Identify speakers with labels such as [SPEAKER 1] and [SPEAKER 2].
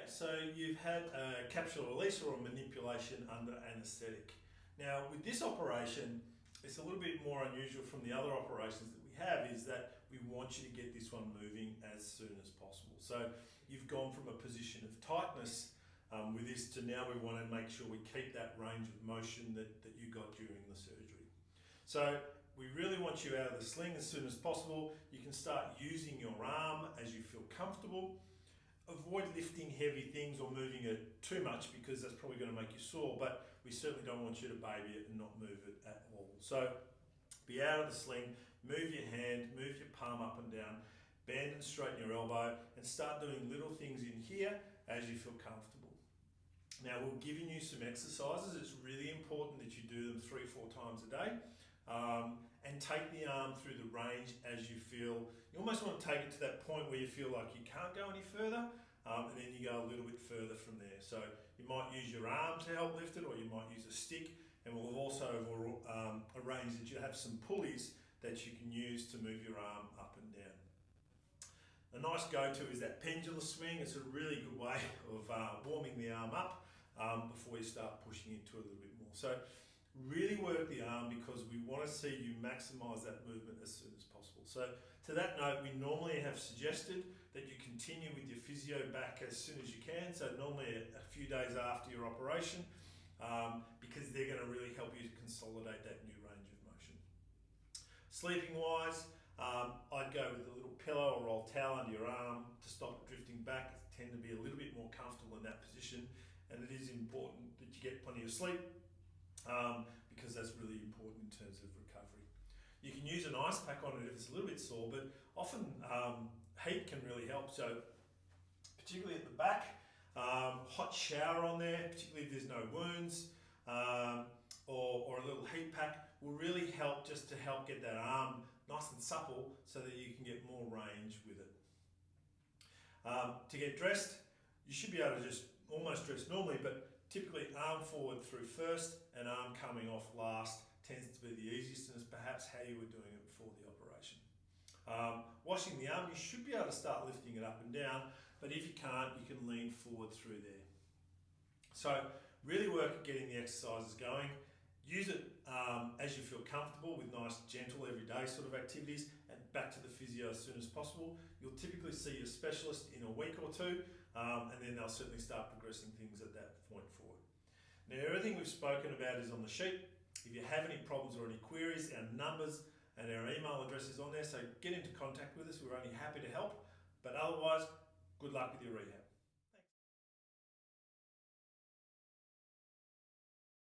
[SPEAKER 1] Okay, so you've had a capsular release or a manipulation under anaesthetic. Now, with this operation, it's a little bit more unusual from the other operations that we have, is that we want you to get this one moving as soon as possible. So you've gone from a position of tightness with this to now we want to make sure we keep that range of motion that you got during the surgery. So we really want you out of the sling as soon as possible. You can start using your arm as you feel comfortable. Avoid lifting heavy things or moving it too much, because that's probably going to make you sore, but we certainly don't want you to baby it and not move it at all. So be out of the sling, move your hand, move your palm up and down, bend and straighten your elbow, and start doing little things in here as you feel comfortable. Now, we're giving you some exercises. It's really important that you do them 3-4 times a day. And take the arm through the range as you feel. You almost want to take it to that point where you feel like you can't go any further, and then you go a little bit further from there. So you might use your arm to help lift it, or you might use a stick, and we'll also arrange that you have some pulleys that you can use to move your arm up and down. A nice go-to is that pendulum swing. It's a really good way of warming the arm up before you start pushing into it a little bit more. So really work the arm, because we want to see you maximise that movement as soon as possible. So to that note, we normally have suggested that you continue with your physio back as soon as you can, so normally a few days after your operation, because they're going to really help you to consolidate that new range of motion. Sleeping wise, I'd go with a little pillow or roll towel under your arm to stop it drifting back. I tend to be a little bit more comfortable in that position, and it is important that you get plenty of sleep, because that's really important in terms of recovery. You can use an ice pack on it if it's a little bit sore, but often heat can really help. So particularly at the back, hot shower on there, particularly if there's no wounds, or a little heat pack will really help, just to help get that arm nice and supple so that you can get more range with it. To get dressed, you should be able to just almost dress normally, but typically arm forward through first and arm coming off last tends to be the easiest, and is perhaps how you were doing it before the operation. Washing the arm, you should be able to start lifting it up and down, but if you can't, you can lean forward through there. So really work at getting the exercises going. Use it as you feel comfortable, with nice, gentle, everyday sort of activities, and back to the physio as soon as possible. You'll typically see your specialist in a week or two, and then they'll certainly start progressing things at that point forward. Now, everything we've spoken about is on the sheet. If you have any problems or any queries, our numbers and our email address is on there, so get into contact with us. We're only happy to help, but otherwise, good luck with your rehab.